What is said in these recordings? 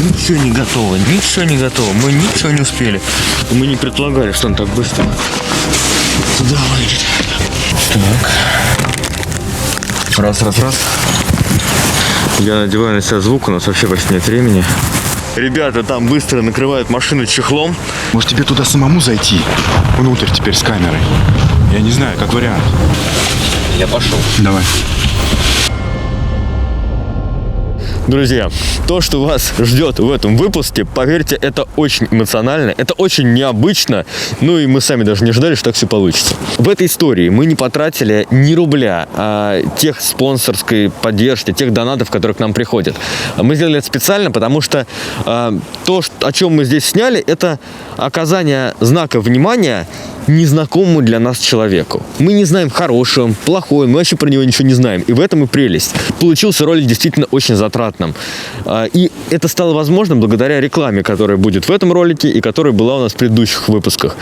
ничего не готово, ничего не готово. Мы ничего не успели. Мы не предполагали, что он так быстро туда выйдет. Так. Раз. Я надеваю на себя звук, у нас вообще почти нет времени. Ребята там быстро накрывают машину чехлом. Может, тебе туда самому зайти? Внутрь теперь с камерой. Я не знаю, как вариант. Я пошел. Давай. Друзья, то, что вас ждет в этом выпуске, поверьте, это очень эмоционально, это очень необычно, ну и мы сами даже не ожидали, что так все получится. В этой истории мы не потратили ни рубля тех спонсорской поддержки, тех донатов, которые к нам приходят. Мы сделали это специально, потому что то, о чем мы здесь сняли, это оказание знака внимания незнакомому для нас человеку. Мы не знаем, хороший он, плохой, мы вообще про него ничего не знаем. И в этом и прелесть. Получился ролик действительно очень затратным. И это стало возможным благодаря рекламе, которая будет в этом ролике и которая была у нас в предыдущих выпусках.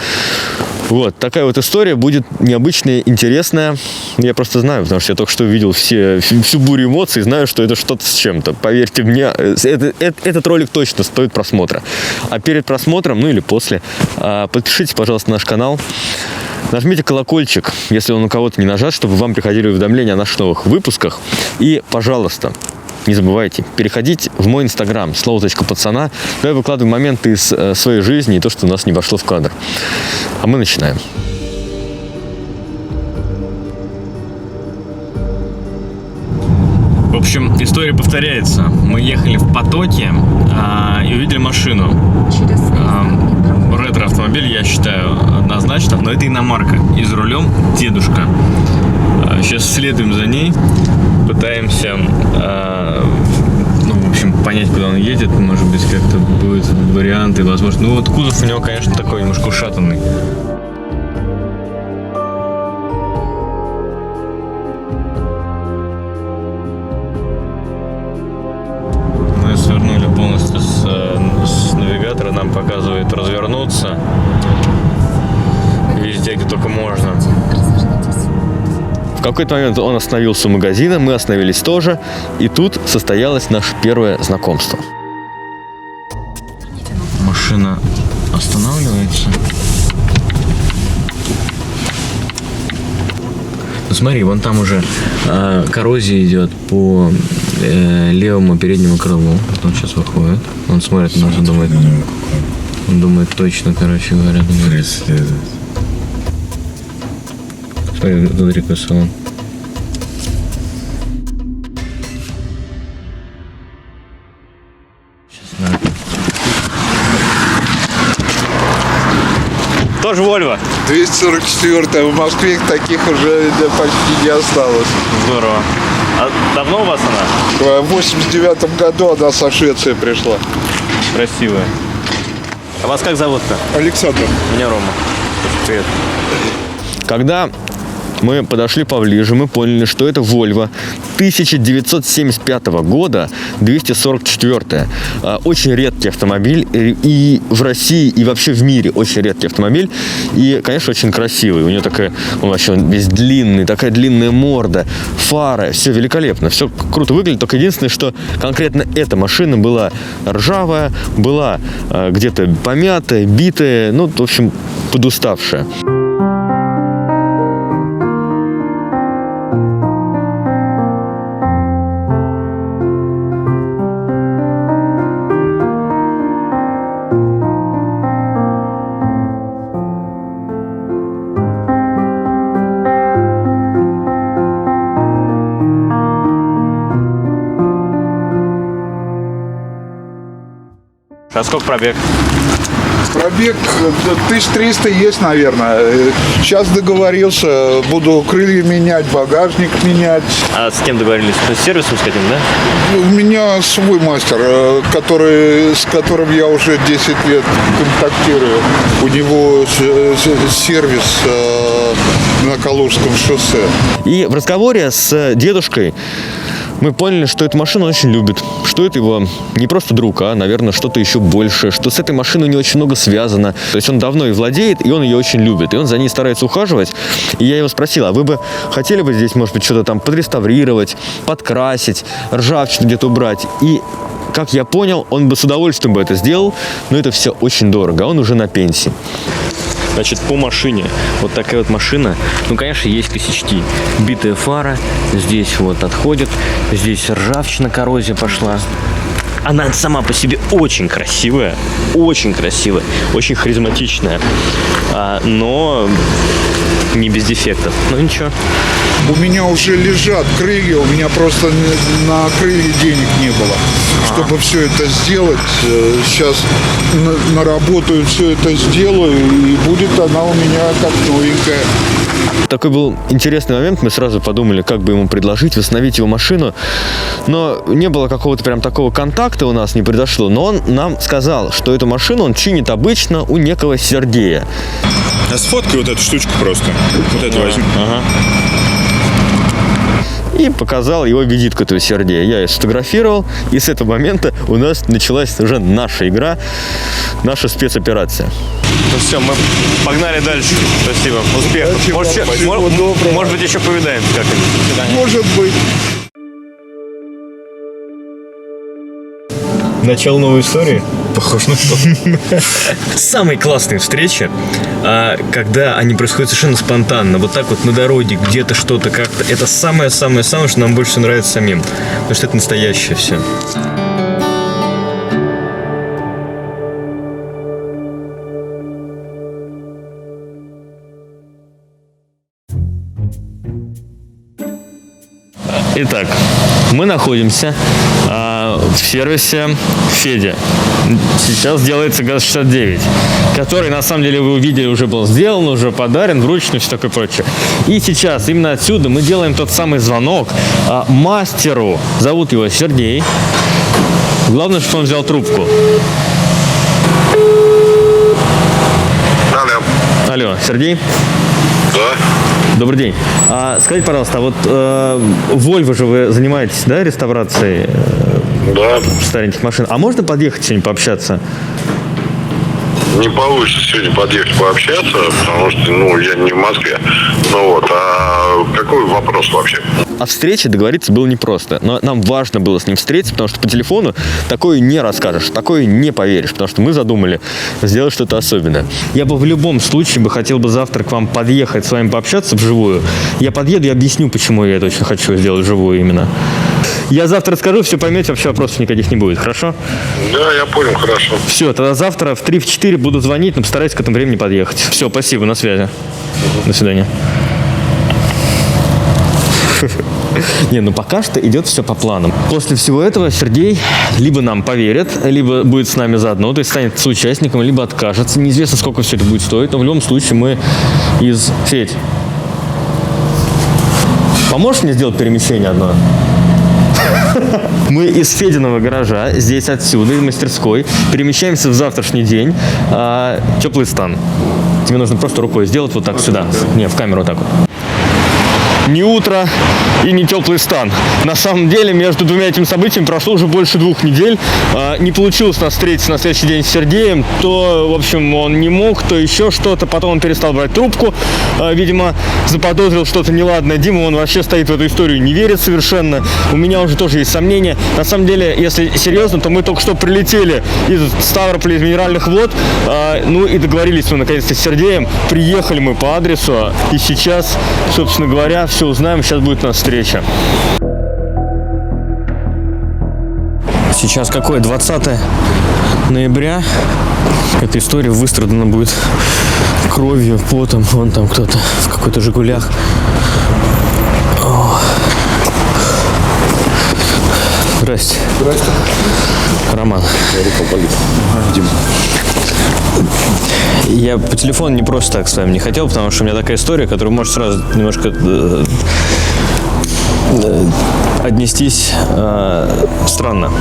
Вот, такая вот история будет необычная, интересная. Я просто знаю, потому что я только что видел всю бурю эмоций, знаю, что это что-то с чем-то. Поверьте мне, этот ролик точно стоит просмотра. А перед просмотром, ну или после, подпишитесь, пожалуйста, на наш канал. Нажмите колокольчик, если он у кого-то не нажат, чтобы вам приходили уведомления о наших новых выпусках. И, пожалуйста, не забывайте переходить в мой инстаграм slow.пацана. Я выкладываю моменты из своей жизни и то, что у нас не вошло в кадр. А мы начинаем. В общем, история повторяется. Мы ехали в потоке и увидели машину. Ретро-автомобиль, я считаю, однозначно. Но это иномарка. И за рулем дедушка. Сейчас следуем за ней. Пытаемся, в общем, понять, куда он едет. Может быть, как-то будут варианты, возможно. Ну, вот кузов у него, конечно, такой немножко ушатанный. Мы свернули полностью с навигатора. Нам показывает развернуться везде, где только можно. В какой-то момент он остановился у магазина, мы остановились тоже, и тут состоялось наше первое знакомство. Машина останавливается. Ну, смотри, вон там уже коррозия идет по левому переднему крылу. Он сейчас выходит. Он смотрит на нас и думает точно, короче говоря. Преследует. Смотри, внутри какой салон. Тоже Volvo. 244-я. В Москве таких уже почти не осталось. Здорово. А давно у вас она? В 89-м году она со Швеции пришла. Красивая. А вас как зовут-то? Александр. Меня Рома. Привет. Когда мы подошли поближе, мы поняли, что это Volvo 1975 года, 244-я. Очень редкий автомобиль и в России, и вообще в мире очень редкий автомобиль. И, конечно, очень красивый. У него он вообще весь длинный, такая длинная морда, фары, все великолепно, все круто выглядит. Только единственное, что конкретно эта машина была ржавая, была где-то помятая, битая, ну, в общем, подуставшая. А сколько пробег? Пробег 1300 есть, наверное. Сейчас договорился, буду крылья менять, багажник менять. А с кем договорились? То есть с сервисом с каким, да? У меня свой мастер, с которым я уже 10 лет контактирую. У него сервис на Калужском шоссе. И в разговоре с дедушкой мы поняли, что эту машину он очень любит, что это его не просто друг, а, наверное, что-то еще большее, что с этой машиной у него очень много связано. То есть он давно ей владеет, и он ее очень любит, и он за ней старается ухаживать. И я его спросил, а вы бы хотели бы здесь, может быть, что-то там подреставрировать, подкрасить, ржавчину где-то убрать? И как я понял, он бы с удовольствием бы это сделал, но это все очень дорого, он уже на пенсии. Значит, по машине, вот такая вот машина, ну, конечно, есть косячки. Битая фара, здесь вот отходит, здесь ржавчина, коррозия пошла. Она сама по себе очень красивая, очень харизматичная, но не без дефектов. Ну ничего. У меня уже лежат крылья, у меня просто на крылья денег не было, чтобы все это сделать. Сейчас наработаю, все это сделаю, и будет она у меня как новенькая. Такой был интересный момент, мы сразу подумали, как бы ему предложить восстановить его машину, но не было какого-то прям такого контакта у нас, не произошло, но он нам сказал, что эту машину он чинит обычно у некого Сергея. А сфоткай вот эту штучку просто. Вот эту возьми. Ага. И показал его визитку этого Сергея. Я ее сфотографировал, и с этого момента у нас началась уже наша игра, наша спецоперация. Ну все, мы погнали дальше. Спасибо. Успехов. Может быть, еще повидаемся как-нибудь. Может быть. Начало новой истории? Похож на то. Самые классные встречи, когда они происходят совершенно спонтанно. Вот так вот на дороге, где-то что-то как-то. Это самое-самое-самое, что нам больше всего нравится самим. Потому что это настоящее все. Итак, мы находимся в сервисе Федя. Сейчас делается ГАЗ-69, который, на самом деле, вы увидели, уже был сделан, уже подарен, вручную, все такое прочее. И сейчас, именно отсюда, мы делаем тот самый звонок мастеру. Зовут его Сергей. Главное, чтобы он взял трубку. Алло, Сергей? Да. Добрый день. Скажите, пожалуйста, вот Volvo же вы занимаетесь, да, реставрацией Да. стареньких машин? А можно подъехать сегодня пообщаться? Не получится сегодня подъехать пообщаться, потому что, я не в Москве. А какой вопрос вообще? О встрече договориться было непросто, но нам важно было с ним встретиться, потому что по телефону такое не расскажешь, такое не поверишь, потому что мы задумали сделать что-то особенное. Я бы в любом случае хотел бы завтра к вам подъехать, с вами пообщаться вживую. Я подъеду и объясню, почему я это очень хочу сделать вживую именно. Я завтра расскажу, все поймете, вообще вопросов никаких не будет, хорошо? Да, я понял, хорошо. Все, тогда завтра в 3-4 буду звонить, но постараюсь к этому времени подъехать. Все, спасибо, на связи. До свидания. Не, пока что идет все по планам. После всего этого Сергей либо нам поверит, либо будет с нами заодно, то есть станет соучастником, либо откажется. Неизвестно, сколько все это будет стоить, но в любом случае мы из... Федь, поможешь мне сделать перемещение одно? Мы из Фединого гаража, здесь отсюда, из мастерской, перемещаемся в завтрашний день. Теплый стан. Тебе нужно просто рукой сделать вот так сюда. Не, в камеру вот так вот. Не утро и не теплый стан. На самом деле, между двумя этими событиями прошло уже больше 2 недель. Не получилось нас встретиться на следующий день с Сергеем. То, в общем, он не мог, то еще что-то. Потом он перестал брать трубку. Видимо, заподозрил что-то неладное. Дима, он вообще стоит в эту историю, не верит совершенно. У меня уже тоже есть сомнения. На самом деле, если серьезно, то мы только что прилетели из Ставрополя, из Минеральных вод. И договорились мы наконец-то с Сергеем. Приехали мы по адресу. И сейчас, собственно говоря, все узнаем, сейчас будет у нас встреча. Сейчас какое? 20 ноября. Эта история выстрадана будет кровью, потом. Вон там кто-то в какой-то «Жигулях». Здрасте. Здрасте. Роман. Дима. Я по телефону не просто так с вами не хотел, потому что у меня такая история, которую может сразу немножко отнестись странно.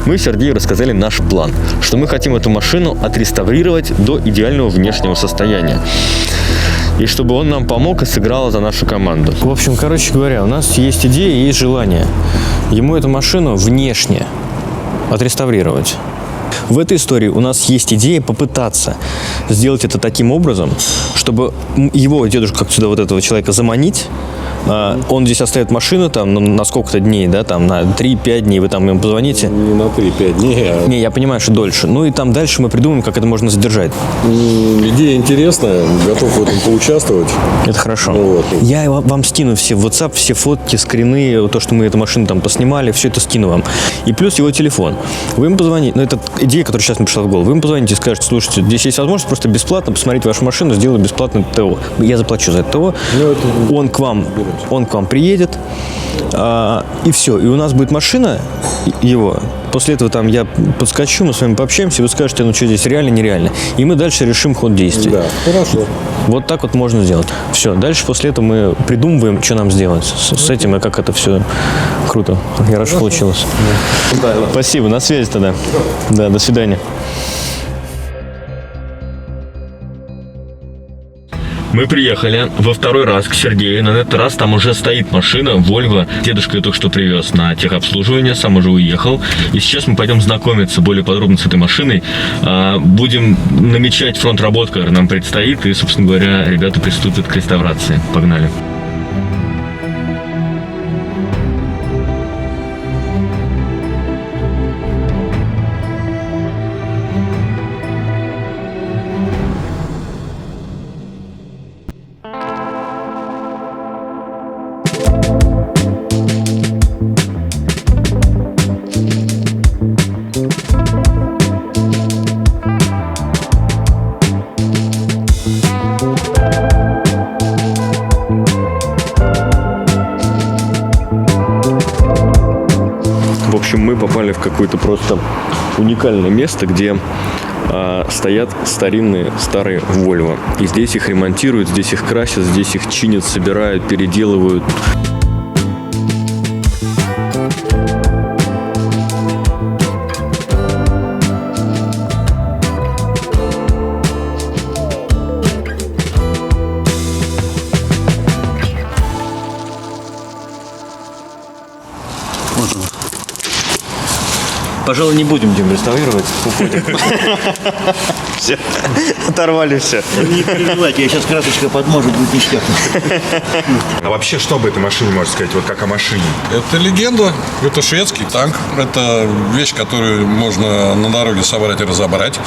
Мы Сергею рассказали наш план, что мы хотим эту машину отреставрировать до идеального внешнего состояния. И чтобы он нам помог и сыграл за нашу команду. В общем, короче говоря, у нас есть идея и есть желание ему эту машину внешне отреставрировать. В этой истории у нас есть идея попытаться сделать это таким образом, чтобы его дедушку, как сюда вот этого человека, заманить. Он здесь оставит машину там на сколько-то дней, да, там на 3-5 дней, вы там ему позвоните. Не на 3-5 дней, а... Не, я понимаю, что дольше. Ну и там дальше мы придумаем, как это можно задержать. Идея интересная, готов в этом поучаствовать. Это хорошо. Ну, вот. Я вам скину все в WhatsApp, все фотки, скрины, то, что мы эту машину там поснимали, все это скину вам. И плюс его телефон. Вы ему позвоните, ну это идея, которая сейчас мне пришла в голову. Вы ему позвоните и скажете: слушайте, здесь есть возможность просто бесплатно посмотреть вашу машину, сделаю бесплатно ТО. Я заплачу за это ТО. Он к вам приедет, и все. И у нас будет машина его. После этого там я подскочу, мы с вами пообщаемся, вы скажете, ну что здесь реально, нереально. И мы дальше решим ход действий. Да, хорошо. Вот так вот можно сделать. Все, дальше после этого мы придумываем, что нам сделать с этим, и как это все круто. Я рад, что получилось. Да. Спасибо, на связи тогда. Да, до свидания. Мы приехали во второй раз к Сергею. На этот раз там уже стоит машина Volvo. Дедушка ее только что привез на техобслуживание, сам уже уехал. И сейчас мы пойдем знакомиться более подробно с этой машиной. Будем намечать фронт работ, который нам предстоит. И, собственно говоря, ребята приступят к реставрации. Погнали. В общем, мы попали в какое-то просто уникальное место, где стоят старинные старые Volvo. И здесь их ремонтируют, здесь их красят, здесь их чинят, собирают, переделывают. Пожалуй, не будем, Дим, реставрировать. Все, оторвали все. Не переживайте, я сейчас красочка подможет, будет ништяк. А вообще, что об этой машине можно сказать, вот как о машине? Это легенда, это шведский танк. Это вещь, которую можно на дороге собрать и разобрать.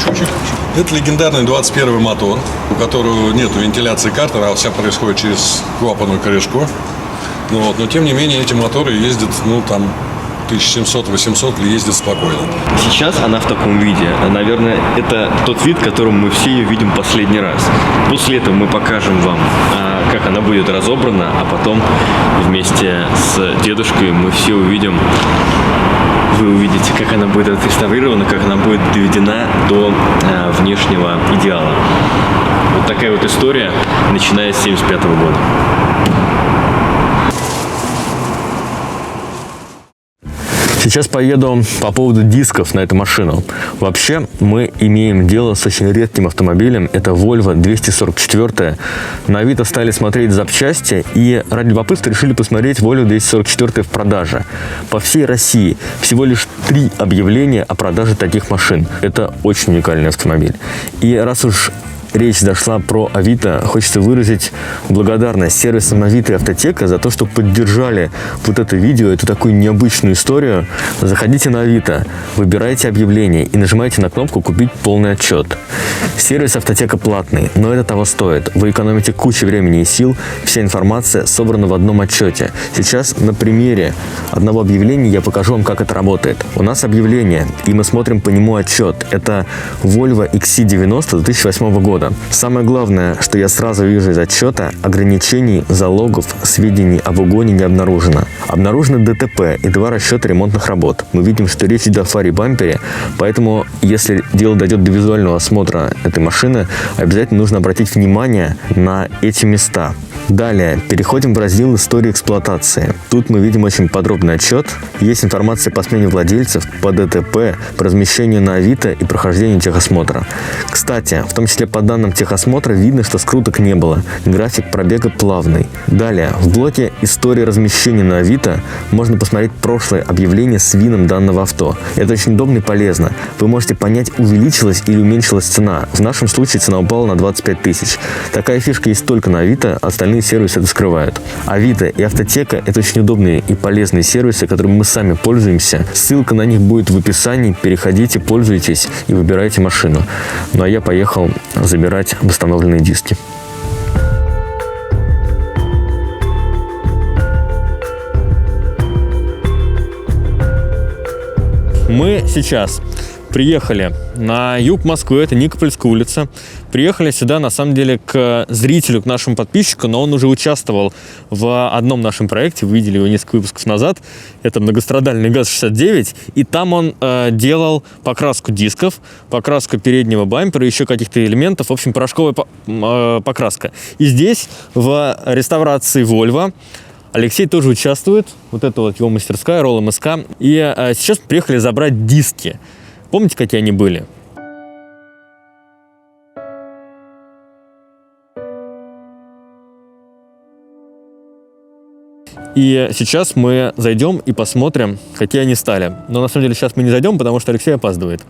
Крючочек. Это легендарный 21-й мотор, у которого нет вентиляции картера, а все происходит через клапанную крышку. Вот. Но тем не менее эти моторы ездят, 1700-800 ездит спокойно. Сейчас она в таком виде. Наверное, это тот вид, которым мы все ее видим последний раз. После этого мы покажем вам, как она будет разобрана, а потом вместе с дедушкой мы все увидим. Вы увидите, как она будет отреставрирована, как она будет доведена до внешнего идеала. Вот такая вот история, начиная с 1975 года. Сейчас поеду по поводу дисков на эту машину. Вообще, мы имеем дело с очень редким автомобилем. Это Volvo 244. На Авито стали смотреть запчасти и ради любопытства решили посмотреть Volvo 244 в продаже. По всей России всего лишь 3 объявления о продаже таких машин. Это очень уникальный автомобиль. И раз уж речь зашла про Авито, хочется выразить благодарность сервисам Авито и Автотека за то, что поддержали вот это видео, эту такую необычную историю. Заходите на Авито, выбирайте объявление и нажимайте на кнопку «Купить полный отчет». Сервис Автотека платный, но это того стоит. Вы экономите кучу времени и сил, вся информация собрана в одном отчете. Сейчас на примере одного объявления я покажу вам, как это работает. У нас объявление, и мы смотрим по нему отчет. Это Volvo XC90 2008 года. Самое главное, что я сразу вижу из отчета: ограничений, залогов, сведений об угоне не обнаружено. Обнаружено ДТП и 2 расчета ремонтных работ. Мы видим, что речь идет о фаре и бампере, поэтому, если дело дойдет до визуального осмотра этой машины, обязательно нужно обратить внимание на эти места. Далее переходим в раздел «История эксплуатации». Тут мы видим очень подробный отчет. Есть информация по смене владельцев, по ДТП, по размещению на Авито и прохождению техосмотра. Кстати, в том числе по данным техосмотра видно, что скруток не было. График пробега плавный. Далее, в блоке «История размещения на Авито» можно посмотреть прошлое объявление с ВИНом данного авто. Это очень удобно и полезно. Вы можете понять, увеличилась или уменьшилась цена. В нашем случае цена упала на 25 тысяч. Такая фишка есть только на Авито, остальные сервисы это скрывают. Авито и Автотека – это очень удобные и полезные сервисы, которыми мы сами пользуемся. Ссылка на них будет в описании. Переходите, пользуйтесь и выбирайте машину. Ну а я поехал забирать восстановленные диски. Мы сейчас приехали на юг Москвы, это Никопольская улица. Приехали сюда, на самом деле, к зрителю, к нашему подписчику, но он уже участвовал в одном нашем проекте, вы видели его несколько выпусков назад. Это многострадальный ГАЗ-69, и там он делал покраску дисков, покраску переднего бампера, еще каких-то элементов, в общем, порошковая покраска. И здесь, в реставрации Volvo, Алексей тоже участвует, вот это вот его мастерская, Roll MSK. И сейчас мы приехали забрать диски. Помните, какие они были? И сейчас мы зайдем и посмотрим, какие они стали. Но на самом деле сейчас мы не зайдем, потому что Алексей опаздывает.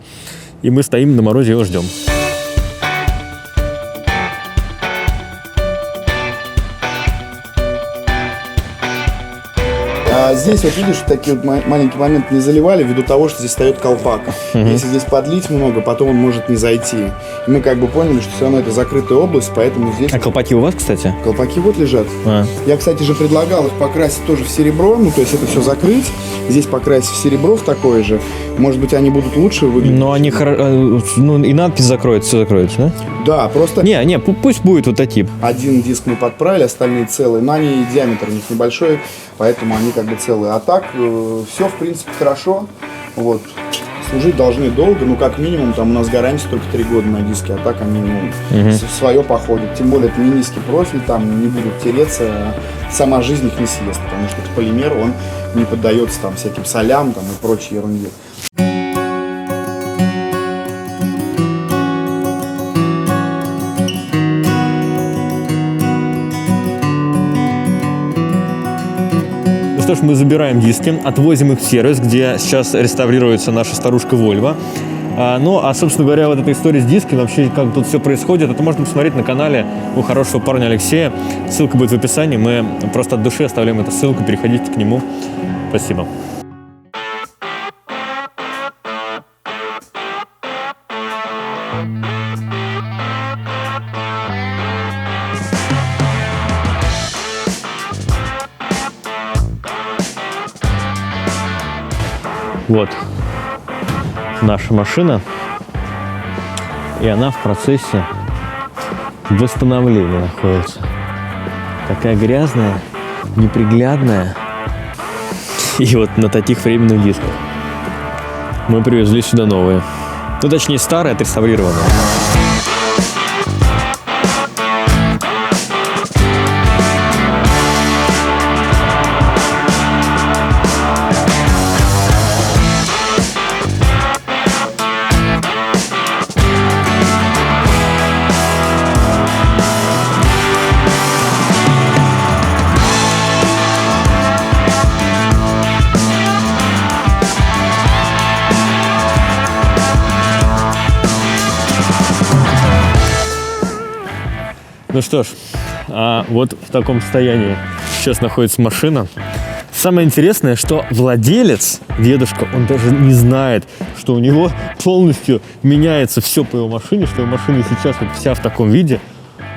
И мы стоим на морозе и его ждем. Здесь вот видишь, такие вот маленькие моменты не заливали ввиду того, что здесь встает колпак. Если здесь подлить много, потом он может не зайти. И мы как бы поняли, что все равно это закрытая область, поэтому здесь... А колпаки у вас, кстати? Колпаки вот лежат. Я, кстати же, предлагал их покрасить тоже в серебро, ну то есть это все закрыть. Здесь покрасить в серебро в такое же. Может быть, они будут лучше выглядеть. Но они ну и надпись закроется, все закроется, да? Да, просто... Не, пусть будет вот такие. Один диск мы подправили, остальные целые, но они диаметр у них небольшой, поэтому они как бы целые. А так все в принципе хорошо. Вот. Служить должны долго, ну как минимум там у нас гарантия только 3 года на диске, а так они свое походят. Тем более это не низкий профиль, там не будут тереться, сама жизнь их не съест, потому что это полимер, он не поддается там всяким солям там, и прочей ерунде. Что ж, мы забираем диски, отвозим их в сервис, где сейчас реставрируется наша старушка Volvo. Ну, а, собственно говоря, вот эта история с дисками, вообще, как тут все происходит, это можно посмотреть на канале у хорошего парня Алексея. Ссылка будет в описании. Мы просто от души оставляем эту ссылку, переходите к нему. Спасибо. Вот наша машина, и она в процессе восстановления находится. Такая грязная, неприглядная. И вот на таких временных дисках мы привезли сюда новые. Ну, точнее, старые, отреставрированные. Ну что ж, вот в таком состоянии сейчас находится машина. Самое интересное, что владелец, дедушка, он даже не знает, что у него полностью меняется все по его машине, что его машина сейчас вот вся в таком виде.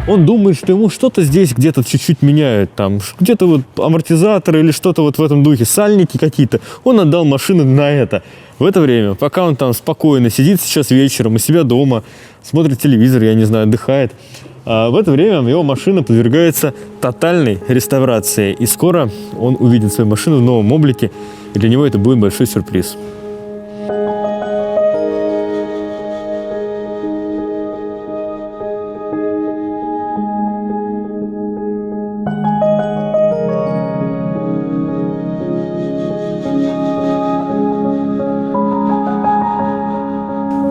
Он думает, что ему что-то здесь где-то чуть-чуть меняют, там где-то вот амортизаторы или что-то вот в этом духе, сальники какие-то. Он отдал машину на это. В это время, пока он там спокойно сидит сейчас вечером у себя дома, смотрит телевизор, я не знаю, отдыхает, в это время его машина подвергается тотальной реставрации. И скоро он увидит свою машину в новом облике, и для него это будет большой сюрприз.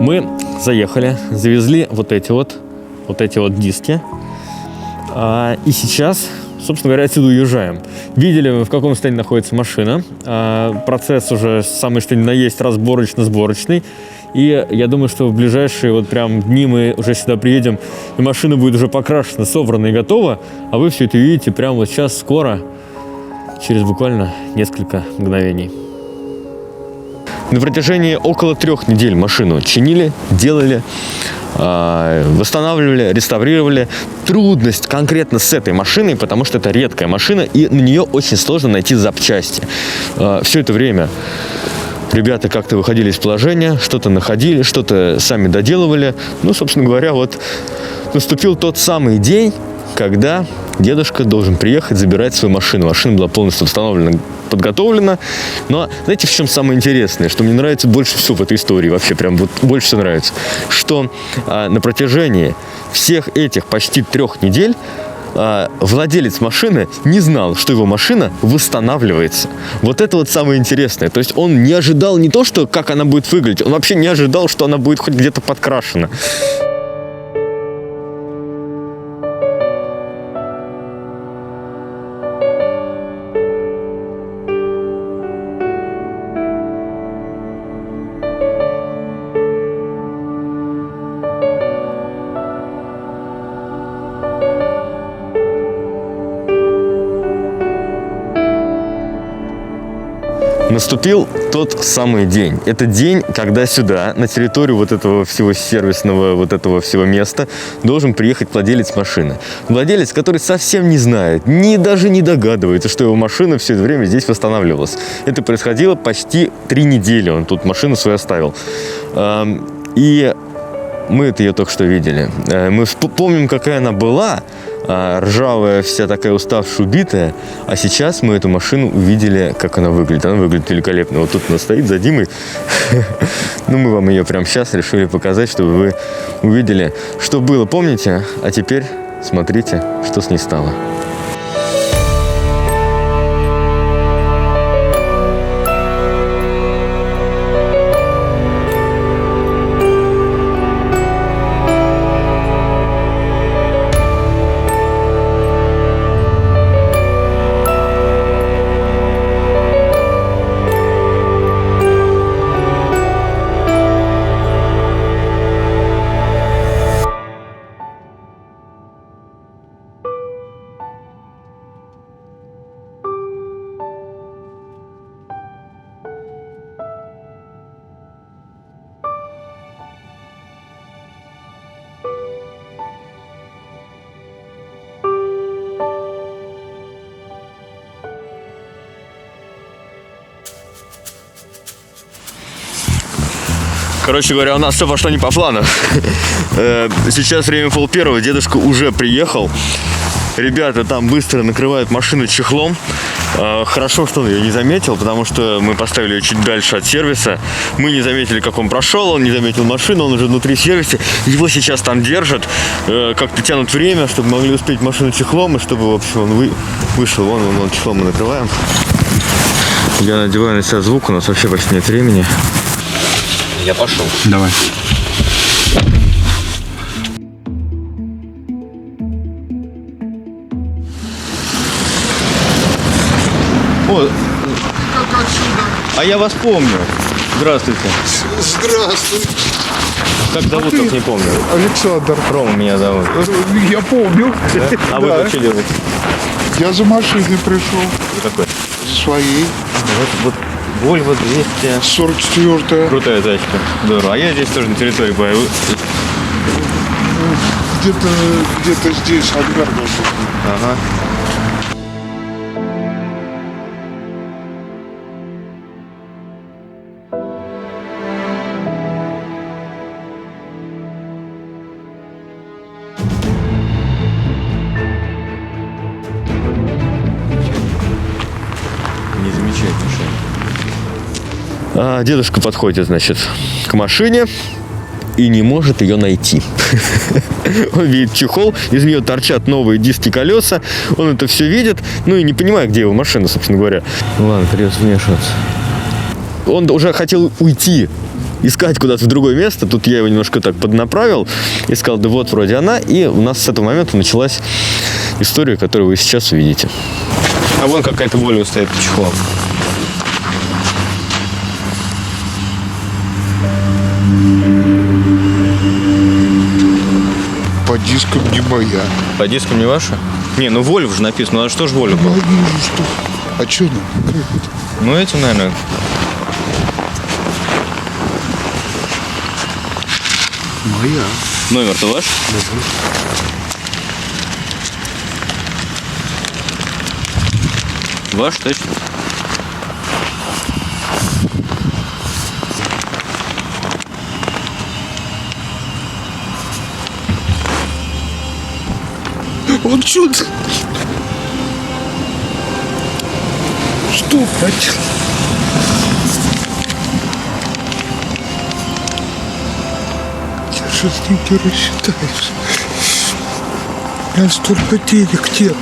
Мы заехали, завезли вот эти вот диски. И сейчас, собственно говоря, отсюда уезжаем. Видели, в каком состоянии находится машина. Процесс уже самый что ни на есть разборочно-сборочный. И я думаю, что в ближайшие вот прям дни мы уже сюда приедем, и машина будет уже покрашена, собрана и готова. А вы все это видите прямо вот сейчас, скоро, через буквально несколько мгновений. На протяжении около 3 недель машину чинили, делали, восстанавливали, реставрировали. Трудность конкретно с этой машиной, потому что это редкая машина, и на нее очень сложно найти запчасти. Все это время ребята как-то выходили из положения, что-то находили, что-то сами доделывали. Ну, собственно говоря, вот наступил тот самый день, когда дедушка должен приехать забирать свою машину. Машина была полностью восстановлена, подготовлена. Но знаете, в чем самое интересное, что мне нравится больше всего в этой истории, вообще прям вот больше всего нравится, что на протяжении всех этих почти 3 недель владелец машины не знал, что его машина восстанавливается. Вот это вот самое интересное. То есть он не ожидал не то, что как она будет выглядеть, он вообще не ожидал, что она будет хоть где-то подкрашена. Наступил тот самый день. Это день, когда сюда, на территорию вот этого всего сервисного, вот этого всего места, должен приехать владелец машины. Владелец, который совсем не знает, даже не догадывается, что его машина все это время здесь восстанавливалась. Это происходило почти 3 недели. Он тут машину свою оставил. И мы это ее только что видели. Мы помним, какая она была. Ржавая, вся такая уставшая, убитая. А сейчас мы эту машину увидели, как она выглядит. Она выглядит великолепно. Вот тут она стоит за Димой. Ну, мы вам ее прямо сейчас решили показать, чтобы вы увидели, что было, помните? А теперь смотрите, что с ней стало. Короче говоря, у нас все пошло не по плану. Сейчас время 12:30, дедушка уже приехал. Ребята там быстро накрывают машину чехлом. Хорошо, что он ее не заметил, потому что мы поставили ее чуть дальше от сервиса. Мы не заметили, как он прошел, он не заметил машину, он уже внутри сервиса. Его сейчас там держат, как-то тянут время, чтобы могли успеть машину чехлом, и чтобы, в общем, он вышел. Вон чехлом мы накрываем. Я надеваю на себя звук, у нас вообще почти нет времени. Я пошел. Давай. О, а я вас помню. Здравствуйте. Здравствуй. Как зовут, как не помню. Александр. Рома меня зовут. Я помню. Да? А вы что делаете? Я за машиной пришел. Вы какой? За своей. Вот Volvo 200. 44-я. Крутая тачка. Здорово. А я здесь тоже на территории бою. Где-то здесь, ангар был. Ага. Дедушка подходит, значит, к машине и не может ее найти. Он видит чехол, из нее торчат новые диски, колеса. Он это все видит, ну и не понимает, где его машина, собственно говоря. Ладно, придется вмешиваться. Он уже хотел уйти. искать куда-то в другое место. Тут я его немножко так поднаправил и сказал, да вот вроде она. И у нас с этого момента началась история, которую вы сейчас увидите. А вон какая-то Volvo стоит по чехлам. По дискам не моя. По дискам не ваша? Не, ну Volvo же написано. Ну а что ж Volvo было? Я вижу, что... А что нам? Ну этим, наверное. Моя. Номер-то ваш? Ваш, точно? Он что-то... Что хотел? Я же с ним не рассчитаюсь. У меня столько денег нет.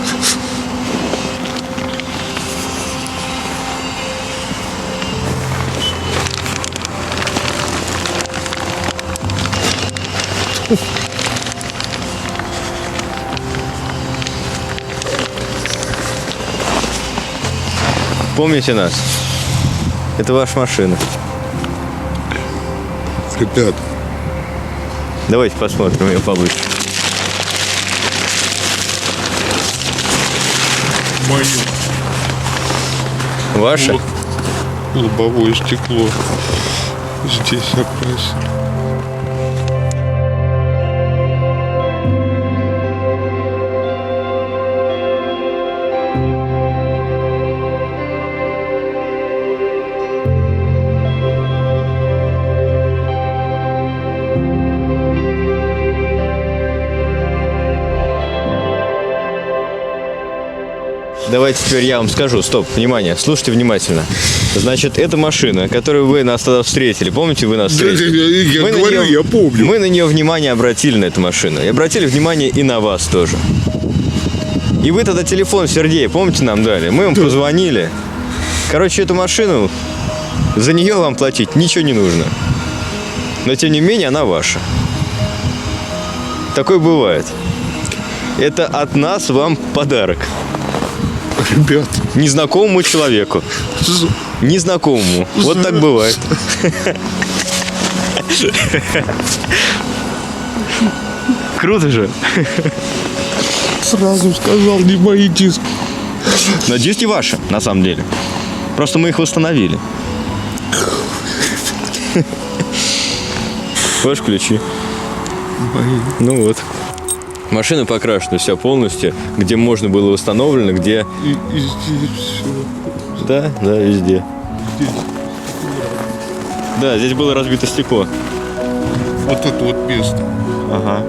Помните нас? Это ваша машина. Ребят, Давайте посмотрим ее получше. мое Ваша? лобовое стекло здесь окрасили. Давайте теперь я вам скажу. Стоп, внимание, слушайте внимательно. Значит, эта машина, которую вы нас тогда встретили, помните, вы нас встретили? Я Мы на говорю, неё- я помню. Мы на нее внимание обратили, на эту машину. И обратили внимание и на вас тоже. И вы тогда телефон Сергея, помните, нам дали? Мы вам позвонили. Короче, эту машину, за нее вам платить ничего не нужно. Но, тем не менее, она ваша. Такое бывает. Это от нас вам подарок. Ребят, Незнакомому человеку. Незнакомому. Вот так бывает. Круто же. сразу сказал, не мои диски. Но диски ваши, на самом деле. Просто мы их восстановили. Ваши ключи. Ну вот. Машина покрашена вся полностью, где можно было установлено, где... И здесь все. Да, везде. Да, здесь было разбито стекло. Вот это вот место. Ага.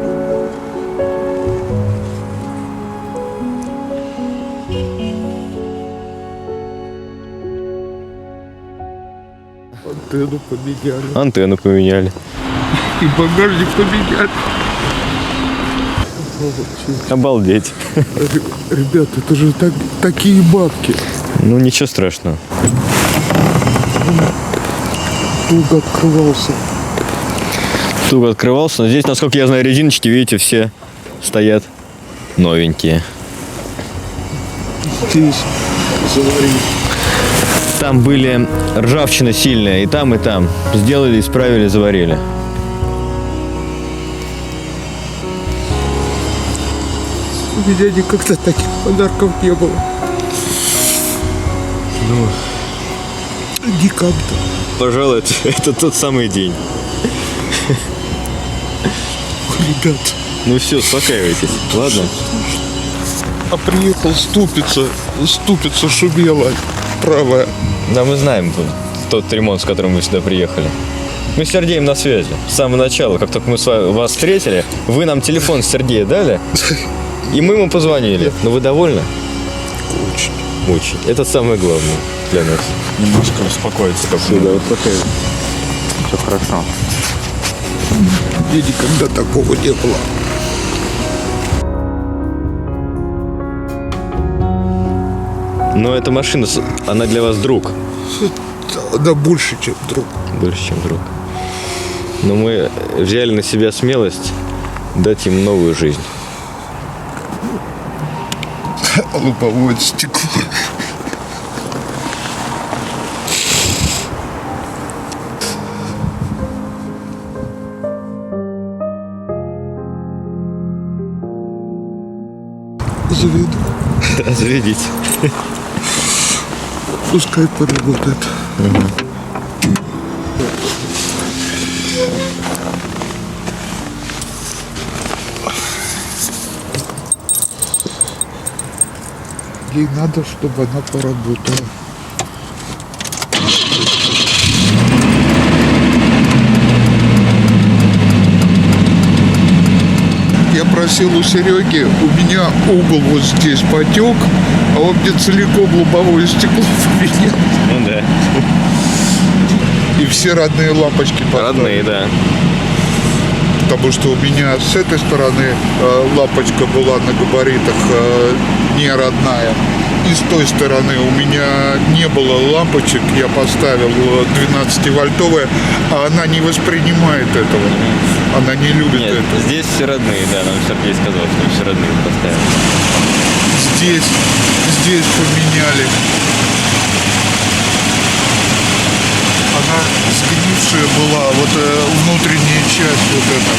Антенну поменяли. Антенну поменяли. И багажник поменяли. Обалдеть. Ребят, это же такие бабки. Ну, ничего страшного. Туго открывался. Туго открывался. Но здесь, насколько я знаю, резиночки, видите, все стоят новенькие. Здесь заварили. Там были ржавчина сильная, и там, и там. Сделали, исправили, заварили. У меня никогда таких подарков не было. Ну, Никогда. пожалуй, это тот самый день. Ребят, Ну все, успокаивайтесь. Ладно? а приехал ступица шумела правая. Да, мы знаем тот ремонт, с которым вы сюда приехали. Мы с Сергеем на связи. С самого начала, как только мы вас встретили, вы нам телефон Сергея дали, и мы ему позвонили. Ну вы довольны? Очень. Очень. Это самое главное для нас. Немножко успокоиться. Все, да, успокаивайтесь. Все хорошо. Мне никогда такого не было. Но эта машина, она для вас друг. Она больше, чем друг. Больше, чем друг. но мы взяли на себя смелость дать им новую жизнь. Лобовое стекло. Заведу. Заведите. Пускай поработает. Ей надо, чтобы она поработала. Я просил у Сереги, у меня угол вот здесь потек, а он мне целиком лобовое стекло поменял. Ну да. И все родные лампочки поставил. Родные, да. Потому что у меня с этой стороны лампочка была на габаритах не родная. И с той стороны у меня не было лампочек, я поставил 12-вольтовая, а она не воспринимает этого. Она не любит Нет, это. здесь все родные, да, нам Сергей сказал, что все родные поставили. Здесь поменяли. Она сгнившая была, вот внутренняя часть вот эта.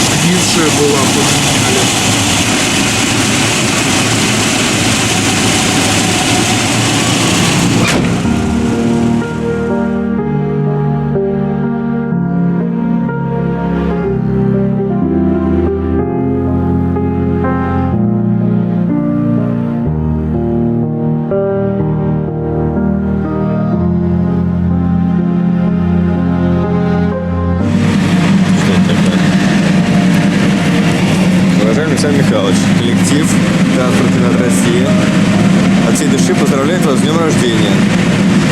Сгнившая была, поменяли. Уважаемый Александр Михайлович, коллектив «Транспортный народ России» от всей души поздравляет вас с днем рождения.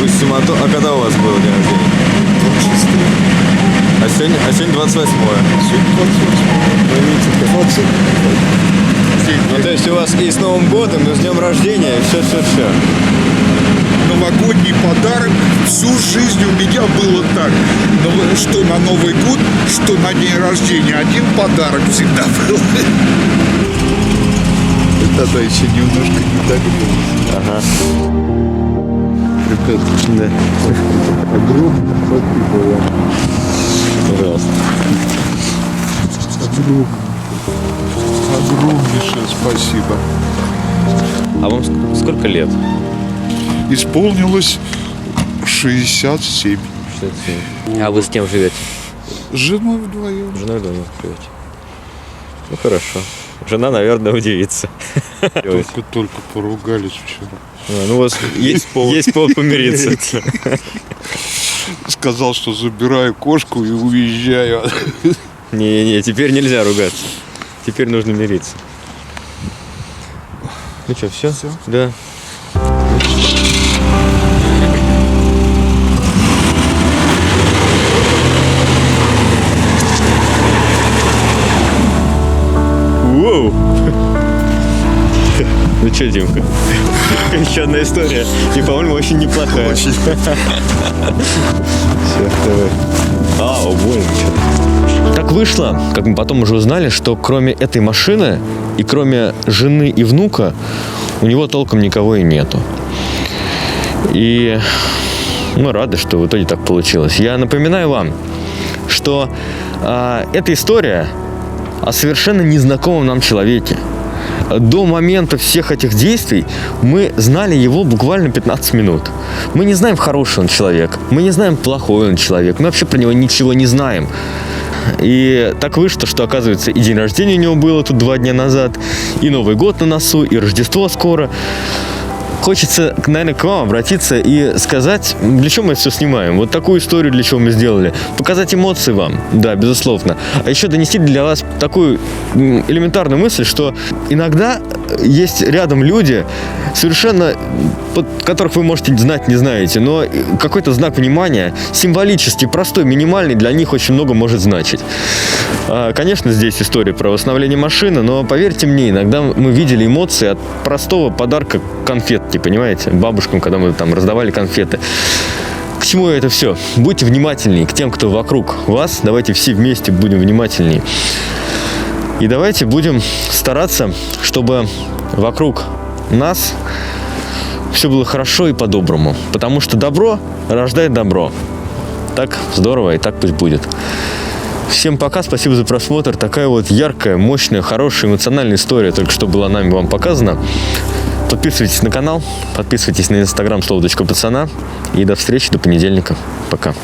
Пусть сумато... А когда у вас был день рождения? 26. А сегодня 28-е. Ну, то есть у вас и с Новым годом, и с днем рождения, и все. Новогодний подарок всю жизнь у меня было так. Что на Новый год, что на день рождения. Один подарок всегда был. Тогда еще немножко не догрелось. Ага. Ребята, Да. огромное спасибо вам. Пожалуйста. Огромнейшее спасибо. А вам сколько лет? Исполнилось 67. 67. А вы с кем живете? С женой вдвоем. С женой дома живете. Ну хорошо. Жена, наверное, удивится. Только поругались вчера. Ну, у вас есть повод помириться. Сказал, что забираю кошку и уезжаю. Не, теперь нельзя ругаться. Теперь нужно мириться. Ну что, все? Да. Воу! Ну что, Димка? Еще одна история. И, по-моему, очень неплохая. Все, давай. Больно что-то. Так вышло, как мы потом уже узнали, что кроме этой машины и кроме жены и внука у него толком никого и нету. И мы рады, что в итоге так получилось. Я напоминаю вам, что эта история о совершенно незнакомом нам человеке. До момента всех этих действий мы знали его буквально 15 минут. Мы не знаем, хороший он человек, мы не знаем, плохой он человек, мы вообще про него ничего не знаем. И так вышло, что, оказывается, и день рождения у него было тут 2 дня назад, и Новый год на носу, и Рождество скоро. Хочется, наверное, к вам обратиться и сказать, для чего мы это все снимаем. Вот такую историю для чего мы сделали. Показать эмоции вам, да, безусловно. А еще донести для вас такую элементарную мысль, что иногда есть рядом люди, совершенно, которых вы можете знать, не знаете, но какой-то знак внимания, символически простой, минимальный, для них очень много может значить. Конечно, здесь история про восстановление машины, но поверьте мне, иногда мы видели эмоции от простого подарка конфетки, понимаете, бабушкам, когда мы там раздавали конфеты. К чему это все? Будьте внимательнее к тем, кто вокруг вас. Давайте все вместе будем внимательнее. И давайте будем стараться, чтобы вокруг нас все было хорошо и по-доброму. Потому что добро рождает добро. Так здорово, и так пусть будет. Всем пока, спасибо за просмотр. Такая вот яркая, мощная, хорошая, эмоциональная история только что была нами вам показана. Подписывайтесь на канал, подписывайтесь на инстаграм слово.пацана. И до встречи, до понедельника. Пока.